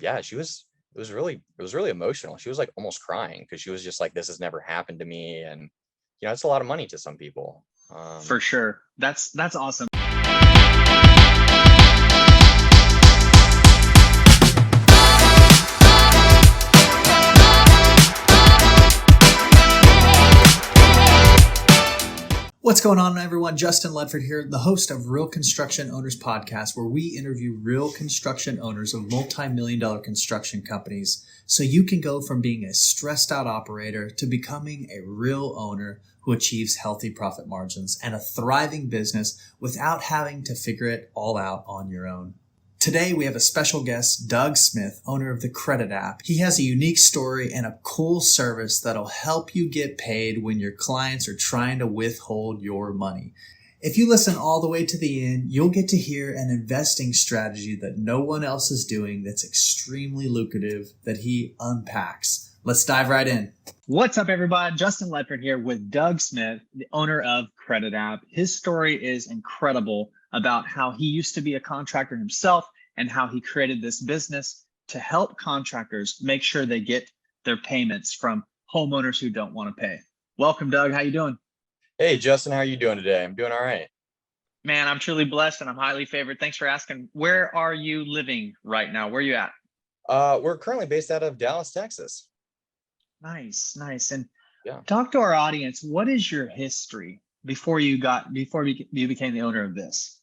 yeah, it was really emotional. She was like almost crying because she was just like, this has never happened to me. And, it's a lot of money to some people. For sure. That's awesome. What's going on, everyone? Justin Ledford here, the host of Real Construction Owners Podcast, where we interview real construction owners of multi-million-dollar construction companies so you can go from being a stressed-out operator to becoming a real owner who achieves healthy profit margins and a thriving business without having to figure it all out on your own. Today, we have a special guest, Doug Smith, owner of the Credit App. He has a unique story and a cool service that'll help you get paid when your clients are trying to withhold your money. If you listen all the way to the end, you'll get to hear an investing strategy that no one else is doing that's extremely lucrative that he unpacks. Let's dive right in. What's up, everybody? Justin Ledford here with Doug Smith, the owner of Credit App. His story is incredible about how he used to be a contractor himself and how he created this business to help contractors make sure they get their payments from homeowners who don't want to pay. Welcome, Doug. How you doing? Hey, Justin, how are you doing today? I'm doing all right. Man, I'm truly blessed and I'm highly favored. Thanks for asking. Where are you living right now? Where are you at? We're currently based out of Dallas, Texas. Nice. And Yeah. talk to our audience. What is your history before you became the owner of this?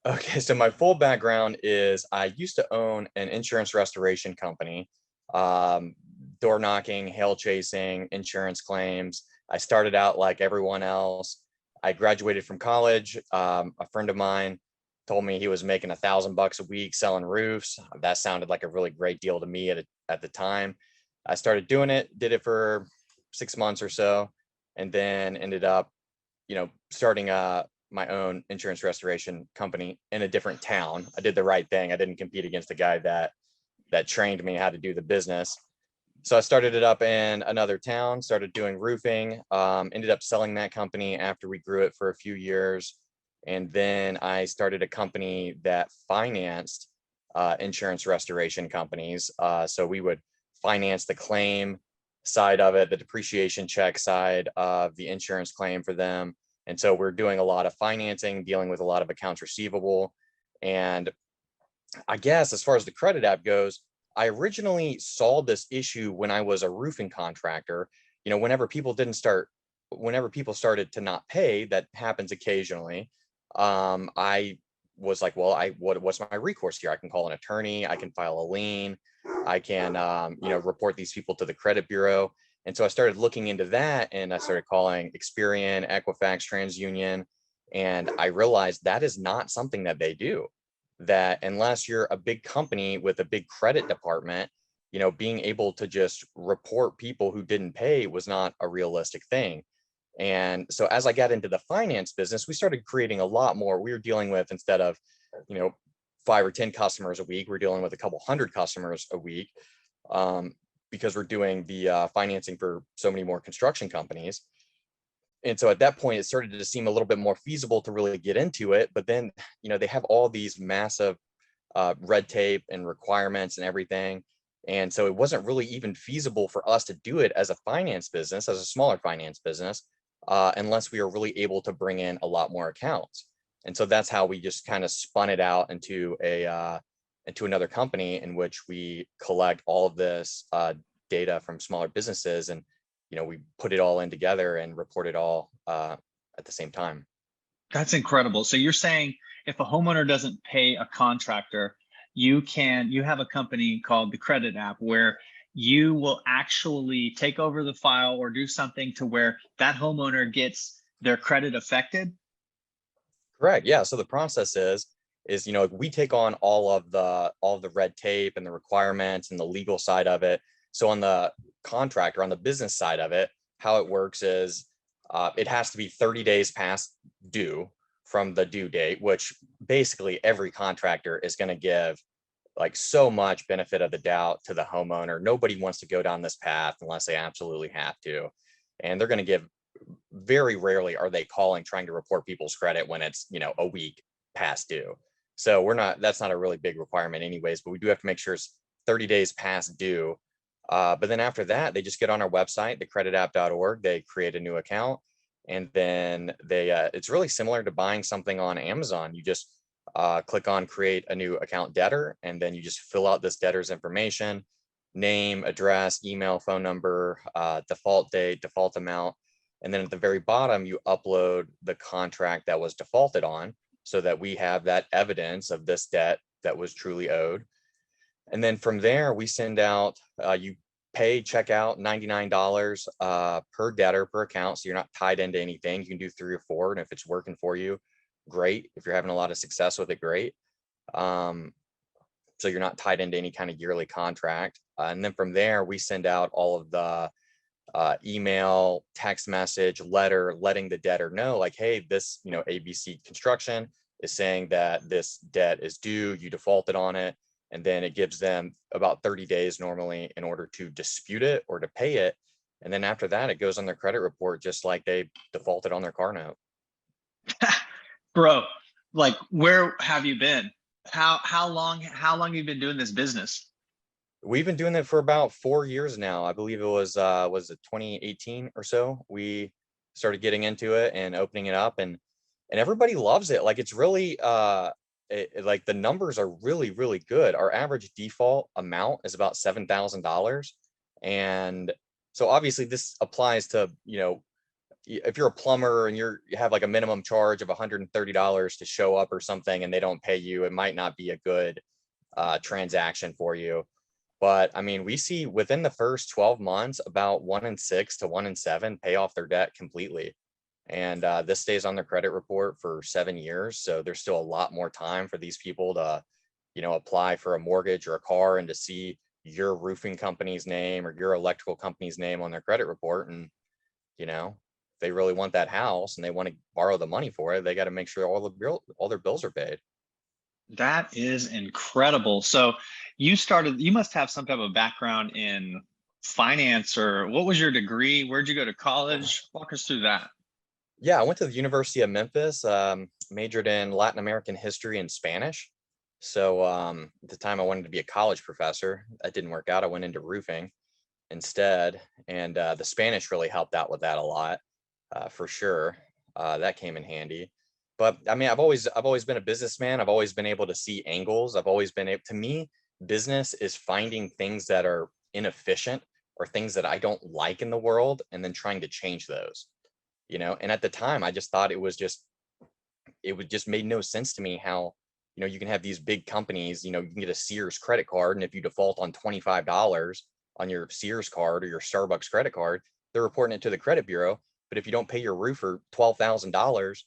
Okay, so my full background is I used to own an insurance restoration company, door knocking, hail chasing, insurance claims. I started out like everyone else. I graduated from college. A friend of mine told me he was making $1,000 a week selling roofs. That sounded like a really great deal to me at the time. I started doing it, did it for 6 months or so, and then ended up, starting my own insurance restoration company in a different town. I did the right thing. I didn't compete against the guy that trained me how to do the business. So I started it up in another town, started doing roofing, ended up selling that company after we grew it for a few years. And then I started a company that financed insurance restoration companies. So we would finance the claim side of it, the depreciation check side of the insurance claim for them. And so we're doing a lot of financing, dealing with a lot of accounts receivable. And I guess as far as the Credit App goes, I originally saw this issue when I was a roofing contractor. Whenever people started to not pay, that happens occasionally. I was like, well, what's my recourse here? I can call an attorney, I can file a lien, I can, report these people to the credit bureau. And so I started looking into that, and I started calling Experian, Equifax, TransUnion, and I realized that is not something that they do. That unless you're a big company with a big credit department, being able to just report people who didn't pay was not a realistic thing. And so as I got into the finance business, we started creating a lot more. We were dealing with, instead of, 5 or 10 customers a week, we're dealing with a couple hundred customers a week. Because we're doing the financing for so many more construction companies. And so at that point, it started to seem a little bit more feasible to really get into it. But then, they have all these massive red tape and requirements and everything. And so it wasn't really even feasible for us to do it as a finance business, as a smaller finance business, unless we were really able to bring in a lot more accounts. And so that's how we just kind of spun it out into another company in which we collect all of this data from smaller businesses, and we put it all in together and report it all at the same time. That's incredible. So you're saying if a homeowner doesn't pay a contractor, you have a company called the Credit App where you will actually take over the file or do something to where that homeowner gets their credit affected? Correct. Yeah. So the process is we take on all of the red tape and the requirements and the legal side of it. So on the contractor, on the business side of it, how it works is it has to be 30 days past due from the due date, which basically every contractor is going to give like so much benefit of the doubt to the homeowner. Nobody wants to go down this path unless they absolutely have to. And they're going to give, very rarely are they calling trying to report people's credit when it's, a week past due. So that's not a really big requirement anyways, but we do have to make sure it's 30 days past due. But then after that, they just get on our website, thecreditapp.org, they create a new account, and then it's really similar to buying something on Amazon. You just click on create a new account debtor, and then you just fill out this debtor's information, name, address, email, phone number, default date, default amount. And then at the very bottom, you upload the contract that was defaulted on so that we have that evidence of this debt that was truly owed. And then from there, we send out, you check out $99 per debtor per account. So you're not tied into anything. You can do 3 or 4. And if it's working for you, great. If you're having a lot of success with it, great. So you're not tied into any kind of yearly contract. And then from there, we send out all of the email, text message, letter, letting the debtor know, like, hey, this, ABC Construction is saying that this debt is due, you defaulted on it. And then it gives them about 30 days normally in order to dispute it or to pay it. And then after that, it goes on their credit report, just like they defaulted on their car note. Bro, like, where have you been? How long have you been doing this business? We've been doing it for about 4 years now. I believe it was it 2018 or so. We started getting into it and opening it up, and everybody loves it. Like, it's really like the numbers are really, really good. Our average default amount is about $7,000. And so obviously this applies to, if you're a plumber and you have like a minimum charge of $130 to show up or something and they don't pay you, it might not be a good transaction for you. But I mean, we see within the first 12 months, about 1 in 6 to 1 in 7 pay off their debt completely. And this stays on their credit report for 7 years. So there's still a lot more time for these people to, apply for a mortgage or a car and to see your roofing company's name or your electrical company's name on their credit report. And, if they really want that house and they want to borrow the money for it, they got to make sure all their bills are paid. That is incredible. So you must have some type of background in finance, or what was your degree? Where'd you go to college? Walk us through that. Yeah, I went to the University of Memphis, majored in Latin American history and Spanish. So at the time I wanted to be a college professor. That didn't work out. I went into roofing instead. And the Spanish really helped out with that a lot, for sure. That came in handy. But I mean, I've always been a businessman. I've always been able to see angles. I've always been able, to me, business is finding things that are inefficient or things that I don't like in the world and then trying to change those. And at the time, I just thought it would just made no sense to me how, you can have these big companies, you can get a Sears credit card, and if you default on $25 on your Sears card or your Starbucks credit card, they're reporting it to the credit bureau. But if you don't pay your roofer $12,000,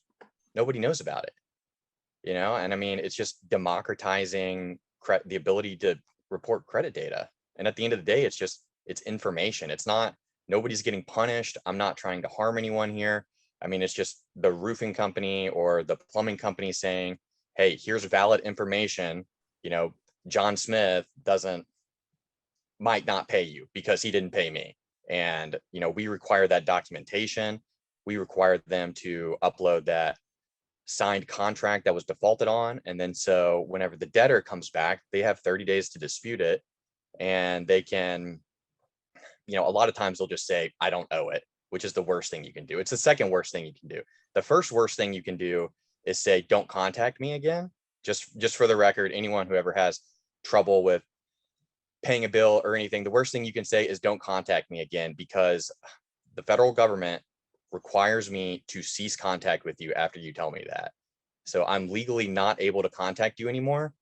nobody knows about it, and I mean, it's just democratizing the ability to report credit data. And at the end of the day, it's information. It's not, nobody's getting punished. I'm not trying to harm anyone here. I mean, it's just the roofing company or the plumbing company saying, hey, here's valid information. John Smith might not pay you because he didn't pay me. And, we require that documentation. We require them to upload that signed contract that was defaulted on. And then so whenever the debtor comes back, they have 30 days to dispute it. And they can, a lot of times they'll just say, I don't owe it, which is the worst thing you can do. It's the second worst thing you can do. The first worst thing you can do is say, don't contact me again. Just for the record, anyone who ever has trouble with paying a bill or anything, the worst thing you can say is don't contact me again, because the federal government requires me to cease contact with you after you tell me that. So I'm legally not able to contact you anymore,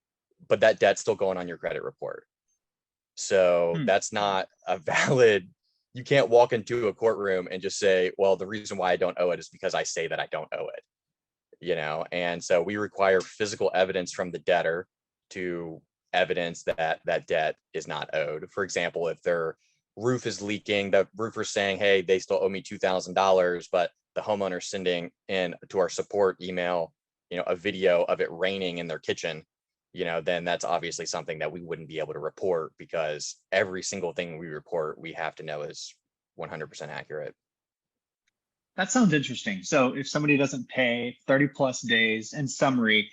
but that debt's still going on your credit report. So that's not a valid, you can't walk into a courtroom and just say, well, the reason why I don't owe it is because I say that I don't owe it, and so we require physical evidence from the debtor to evidence that that debt is not owed. For example, if their roof is leaking, the roofer's saying, hey, they still owe me $2,000, but the homeowner's sending in to our support email, a video of it raining in their kitchen, then that's obviously something that we wouldn't be able to report, because every single thing we report, we have to know is 100% accurate. That sounds interesting. So if somebody doesn't pay 30 plus days, in summary,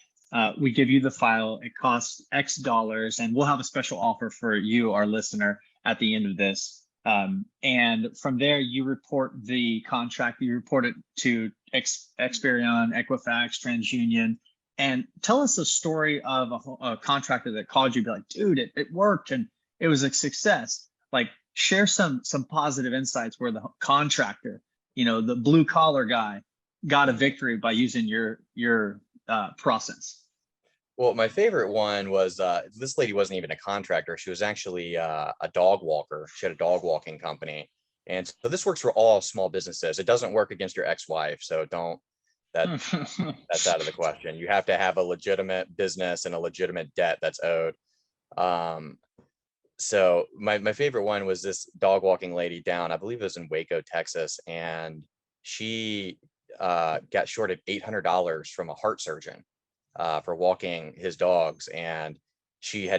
We give you the file. It costs X dollars, and we'll have a special offer for you, our listener, at the end of this. And from there, you report the contract. You report it to Experian, Equifax, TransUnion, and tell us a story of a contractor that called you, be like, dude, it worked and it was a success. Like, share some positive insights where the contractor, the blue collar guy, got a victory by using your process. Well, my favorite one was this lady wasn't even a contractor. She was actually a dog walker. She had a dog walking company. And so this works for all small businesses. It doesn't work against your ex-wife. So that's out of the question. You have to have a legitimate business and a legitimate debt that's owed. So my favorite one was this dog walking lady down, I believe it was in Waco, Texas. And she got shorted $800 from a heart surgeon for walking his dogs. And she'd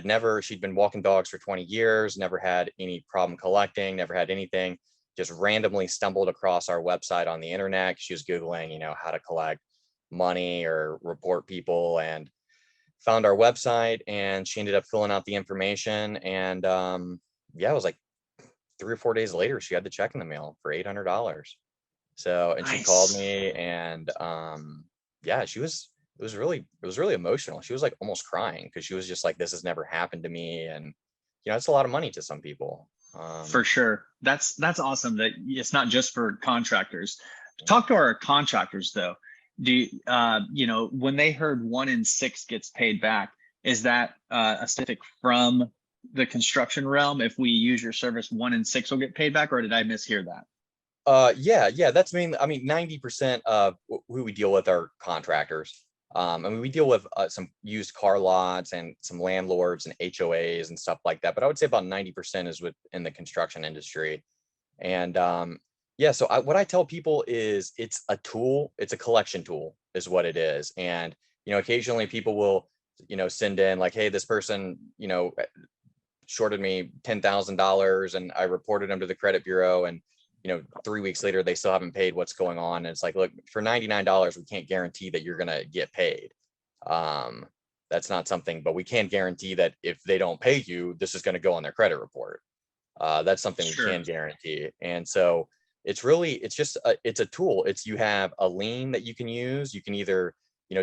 been walking dogs for 20 years, never had any problem collecting, never had anything, just randomly stumbled across our website on the internet. She was Googling, how to collect money or report people, and found our website, and she ended up filling out the information. And it was like 3 or 4 days later, she had the check in the mail for $800. So, and Nice. She called me, and it was really emotional. She was like almost crying because she was just like, this has never happened to me. And, it's a lot of money to some people. For sure. That's awesome that it's not just for contractors. Talk to our contractors though. When they heard 1 in 6 gets paid back, is that a statistic from the construction realm? If we use your service, 1 in 6 will get paid back, or did I mishear that? That's 90% of who we deal with are contractors. We deal with some used car lots and some landlords and HOAs and stuff like that. But I would say about 90% is within the construction industry. And so what I tell people is it's a tool. It's a collection tool is what it is. And, occasionally people will, send in like, hey, this person, shorted me $10,000 and I reported them to the credit bureau, and 3 weeks later, they still haven't paid. What's going on? And it's like, look, for $99, we can't guarantee that you're going to get paid. That's not something, but we can guarantee that if they don't pay you, this is going to go on their credit report. That's something Sure. we can guarantee. And so it's a tool. You have a lien that you can use. You can either,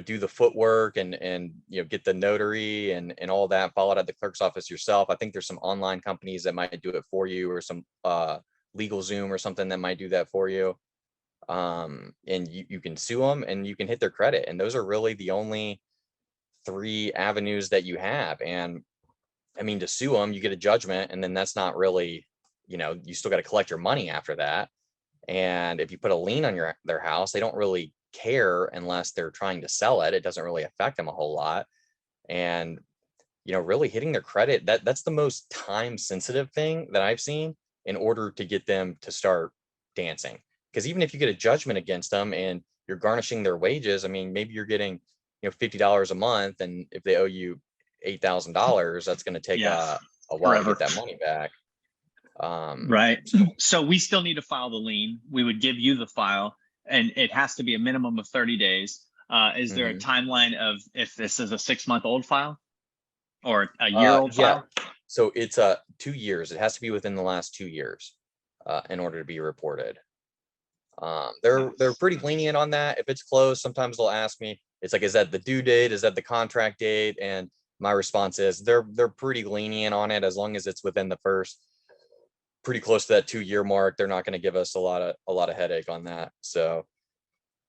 do the footwork and get the notary and all that, follow it at the clerk's office yourself. I think there's some online companies that might do it for you, or some, LegalZoom or something that might do that for you. And you can sue them and you can hit their credit. And those are really the only 3 avenues that you have. And to sue them, you get a judgment, and then that's not really, you still got to collect your money after that. And if you put a lien on their house, they don't really care unless they're trying to sell it. It doesn't really affect them a whole lot. And, really hitting their credit, that's the most time sensitive thing that I've seen in order to get them to start dancing. Because even if you get a judgment against them and you're garnishing their wages, maybe you're getting, $50 a month, and if they owe you $8,000, that's going to take a while Forever. to get that money back. Right. So we still need to file the lien. We would give you the file, and it has to be a minimum of 30 days. Is there a timeline of if this is a 6-month-old file or a year-old file? So it's 2 years. It has to be within the last 2 years in order to be reported. They're pretty lenient on that. If it's close, sometimes they'll ask me, it's like, is that the due date? Is that the contract date? And my response is they're pretty lenient on it as long as it's within the first, pretty close to that 2-year mark. They're not going to give us a lot of headache on that. So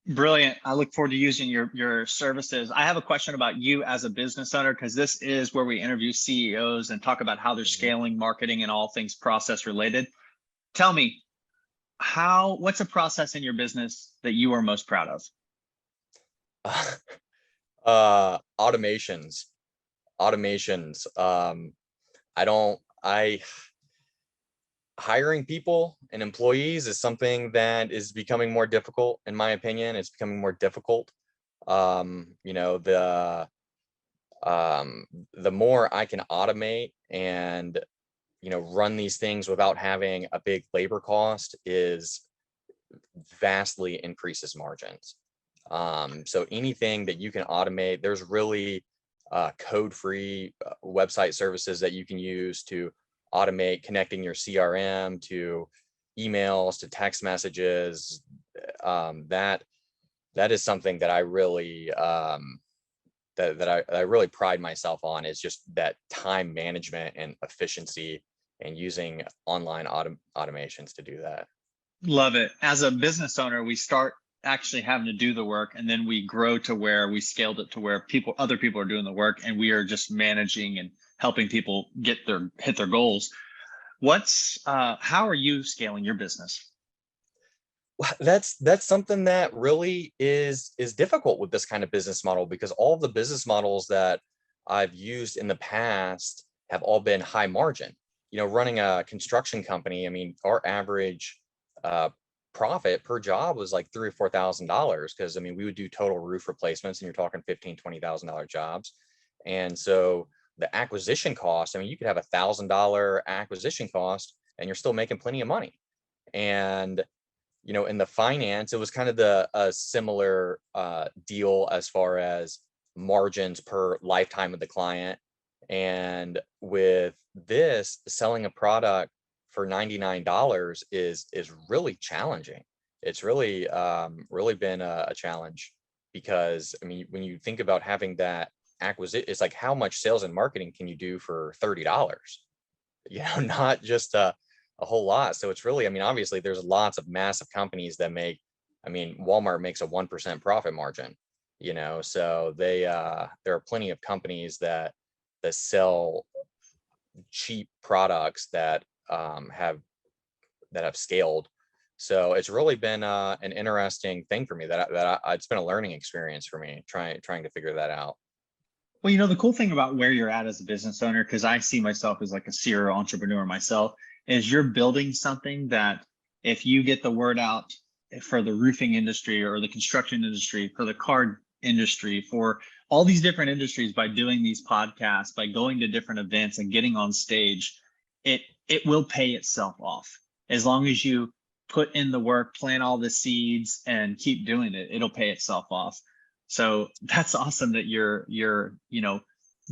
brilliant. I look forward to using your services. I have a question about you as a business owner, because this is where we interview CEOs and talk about how they're scaling marketing and all things process related. Tell me, what's a process in your business that you are most proud of? Automations. Hiring people and employees is something that is becoming more difficult. In my opinion, it's becoming more difficult. The more I can automate and, run these things without having a big labor cost, is vastly increases margins. So anything that you can automate, there's really code-free website services that you can use to automate connecting your CRM to emails to text messages. That is something that I really that I really pride myself on, is just that time management and efficiency, and using online automations to do that. Love it. As a business owner, we start actually having to do the work, and then we grow to where we scaled it to where other people are doing the work, and we are just managing and helping people hit their goals. How are you scaling your business? Well, that's something that really is difficult with this kind of business model, because all of the business models that I've used in the past have all been high margin. Running a construction company, I mean, our average profit per job was like $3,000 or $4,000, because I mean, we would do total roof replacements, and you're talking $15,000-$20,000 jobs. And so the acquisition cost, I mean, you could have $1,000 acquisition cost and you're still making plenty of money. And in the finance, it was kind of a similar deal as far as margins per lifetime of the client. And with this, selling a product for $99 is really challenging. It's really really been a challenge, because I mean, when you think about having that acquisition, it's like, how much sales and marketing can you do for $30? Not just a whole lot. So it's really, I mean, obviously there's lots of massive companies that make, I mean, Walmart makes a 1% profit margin, so there are plenty of companies that sell cheap products that have scaled. So it's really been an interesting thing for me, it's been a learning experience for me, trying to figure that out. Well, the cool thing about where you're at as a business owner, because I see myself as like a serial entrepreneur myself, is you're building something that if you get the word out for the roofing industry or the construction industry, for the car industry, for all these different industries, by doing these podcasts, by going to different events and getting on stage, it will pay itself off. As long as you put in the work, plant all the seeds, and keep doing it, it'll pay itself off. So that's awesome that you're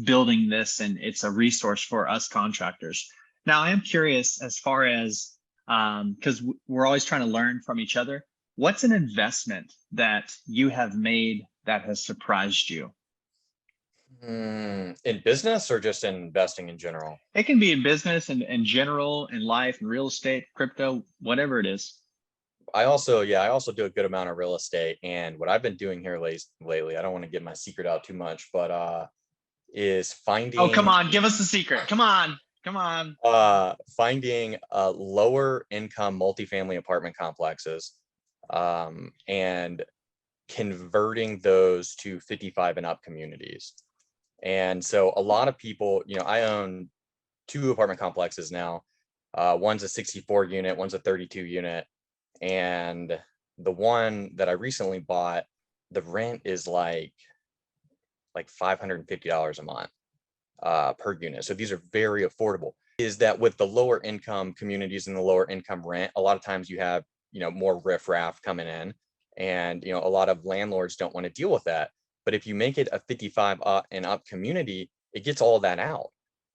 building this, and it's a resource for us contractors. Now, I am curious, as far as because we're always trying to learn from each other, what's an investment that you have made that has surprised you? In business, or just in investing in general? It can be in business and in general, in life, in real estate, crypto, whatever it is. I also do a good amount of real estate. And what I've been doing here lately, I don't want to get my secret out too much, but is finding. Oh, come on, give us the secret. Come on. Finding lower income multifamily apartment complexes, and converting those to 55 and up communities. And so a lot of people, I own 2 apartment complexes now. One's a 64 unit, one's a 32 unit. And the one that I recently bought, the rent is like $550 a month per unit. So these are very affordable. Is that with the lower income communities and the lower income rent, a lot of times you have, more riffraff coming in, and, a lot of landlords don't want to deal with that. But if you make it a 55 and up community, it gets all that out.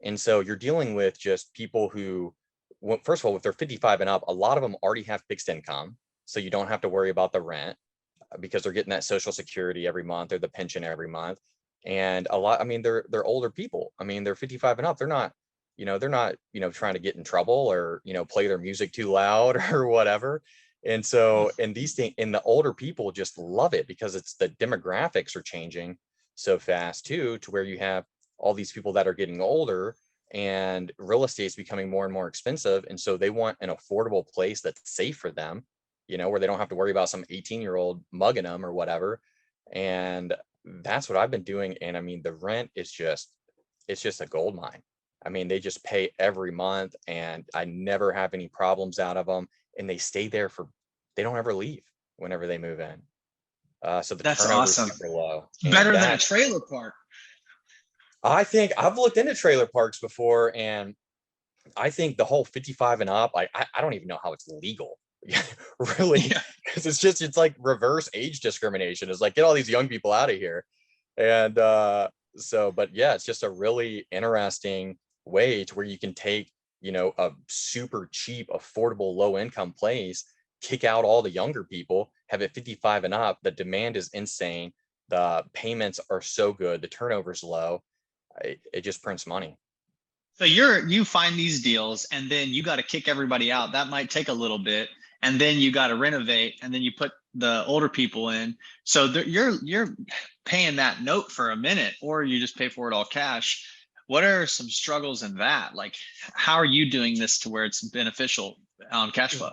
And so you're dealing with just people who, well, first of all, if they're 55 and up, a lot of them already have fixed income. So you don't have to worry about the rent, because they're getting that Social Security every month or the pension every month. And a lot, I mean, they're older people. I mean, they're 55 and up. They're not trying to get in trouble or, play their music too loud or whatever. And so, and these things, and the older people just love it, because it's the demographics are changing so fast too, to where you have all these people that are getting older, and real estate is becoming more and more expensive. And so they want an affordable place that's safe for them, where they don't have to worry about some 18-year-old mugging them or whatever. And that's what I've been doing. And I mean, the rent is it's just a gold mine. I mean, they just pay every month, and I never have any problems out of them. And they stay there they don't ever leave whenever they move in. So the That's turnover awesome. is super low. Better than a trailer park. I think I've looked into trailer parks before, and I think the whole 55 and up, I don't even know how it's legal. really, Yeah. because it's like reverse age discrimination. It's like, get all these young people out of here. And but yeah, it's just a really interesting way to where you can take, a super cheap, affordable, low income place, kick out all the younger people, have it 55 and up. The demand is insane. The payments are so good. The turnover's low. It just prints money. So you find these deals and then you got to kick everybody out. That might take a little bit. And then you got to renovate and then you put the older people in. So you're paying that note for a minute, or you just pay for it all cash. What are some struggles in that? Like, how are you doing this to where it's beneficial on cash flow?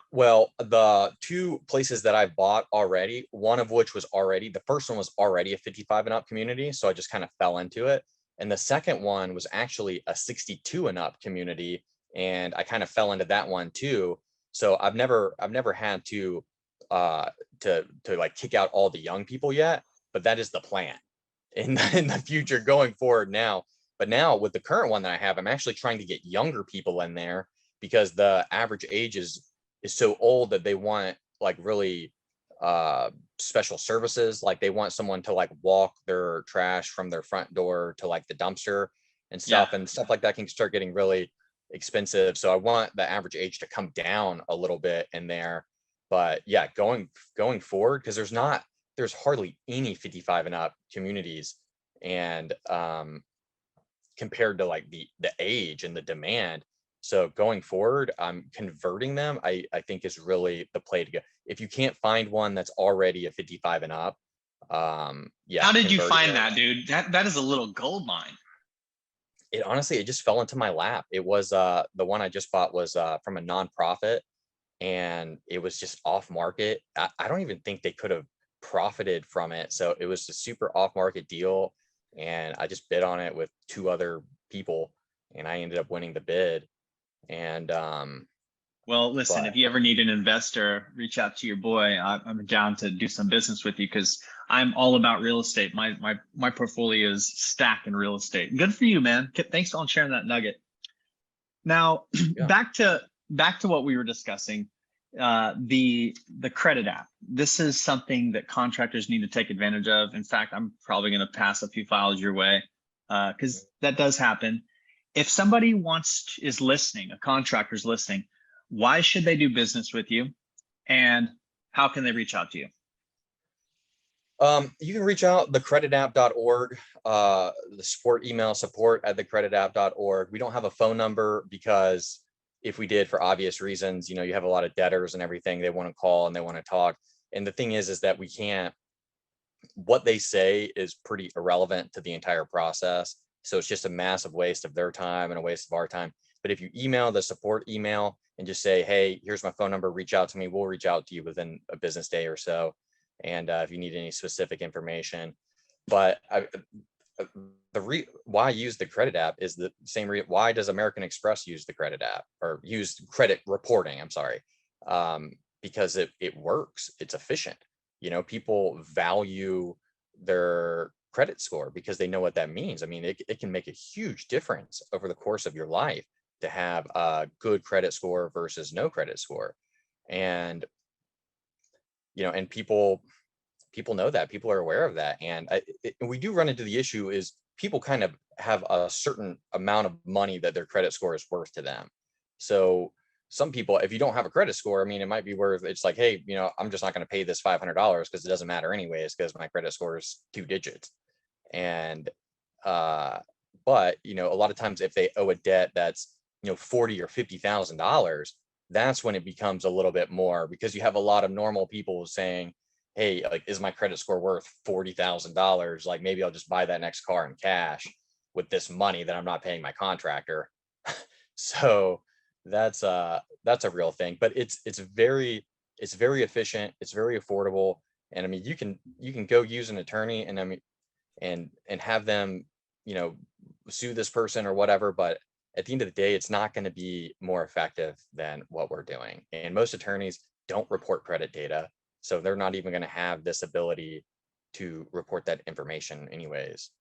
Well, the two places that I bought already, one of which was the first one was already a 55 and up community. So I just kind of fell into it. And the second one was actually a 62 and up community. And I kind of fell into that one too. So I've never had to like kick out all the young people yet, but that is the plan in the future going forward now. But now with the current one that I have, I'm actually trying to get younger people in there because the average age is so old that they want like really special services. Like they want someone to like walk their trash from their front door to like the dumpster and Yeah. stuff like that can start getting really expensive. So I want the average age to come down a little bit in there. But yeah, going forward, because there's hardly any 55 and up communities. And compared to like the age and the demand. So going forward, converting them, I think is really the play to go. If you can't find one that's already a 55 and up, yeah. How did you converting find it. that, dude? That is a little gold mine. It honestly, it just fell into my lap. It was the one I just bought was from a nonprofit, and it was just off market. I don't even think they could have profited from it. So it was a super off market deal, and I just bid on it with two other people, and I ended up winning the bid. And Well, listen, if but you ever need an investor, reach out to your boy. I'm down to do some business with you because I'm all about real estate. My portfolio is stacked in real estate. Good for you, man. Thanks for sharing that nugget. Now, yeah. back to what we were discussing, the credit app. This is something that contractors need to take advantage of. In fact, I'm probably going to pass a few files your way because that does happen. If somebody is listening, a contractor's listening, why should they do business with you, and how can they reach out to you? You can reach out thecreditapp.org, the support email support@thecreditapp.org. We don't have a phone number because if we did, for obvious reasons, you have a lot of debtors and everything, they want to call and they want to talk. And the thing is that we can't, what they say is pretty irrelevant to the entire process. So it's just a massive waste of their time and a waste of our time. But if you email the support email and just say, hey, here's my phone number, reach out to me, we'll reach out to you within a business day or so. And if you need any specific information. But why I use the credit app is the same reason. Why does American Express use the credit app or use credit reporting? I'm sorry. Because it works. It's efficient. People value their credit score because they know what that means. I mean, it can make a huge difference over the course of your life to have a good credit score versus no credit score. And and people know that, people are aware of that. And we do run into the issue is people kind of have a certain amount of money that their credit score is worth to them. So some people, if you don't have a credit score, I mean, it might be worth, it's like, hey, I'm just not going to pay this $500 because it doesn't matter anyways, because my credit score is 2 digits. And but a lot of times if they owe a debt that's $40,000 or $50,000, that's when it becomes a little bit more, because you have a lot of normal people saying, hey, like, is my credit score worth $40,000? Like, maybe I'll just buy that next car in cash with this money that I'm not paying my contractor. So that's a real thing. But it's very efficient, it's very affordable. And I mean, you can go use an attorney and I mean and have them sue this person or whatever, but at the end of the day, it's not going to be more effective than what we're doing. And most attorneys don't report credit data, so they're not even going to have this ability to report that information anyways.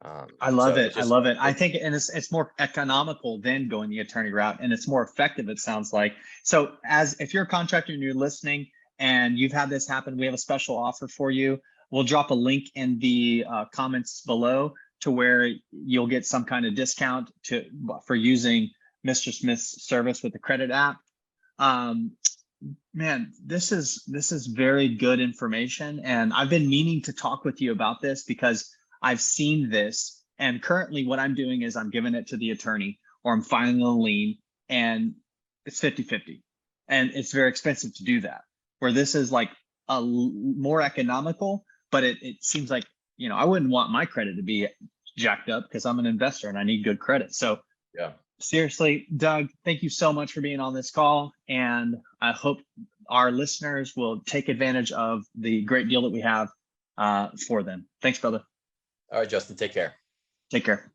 I love So it. I love it. I think, and it's more economical than going the attorney route, and it's more effective, it sounds like. So if you're a contractor and you're listening and you've had this happen, we have a special offer for you. We'll drop a link in the comments below to where you'll get some kind of discount for using Mr. Smith's service with the credit app. Man, this is very good information, and I've been meaning to talk with you about this because I've seen this. And currently what I'm doing is I'm giving it to the attorney, or I'm filing a lien, and it's 50-50. And it's very expensive to do that. Where this is like more economical, but it seems like, I wouldn't want my credit to be jacked up because I'm an investor and I need good credit. So yeah. Seriously, Doug, thank you so much for being on this call. And I hope our listeners will take advantage of the great deal that we have for them. Thanks, brother. All right, Justin, take care. Take care.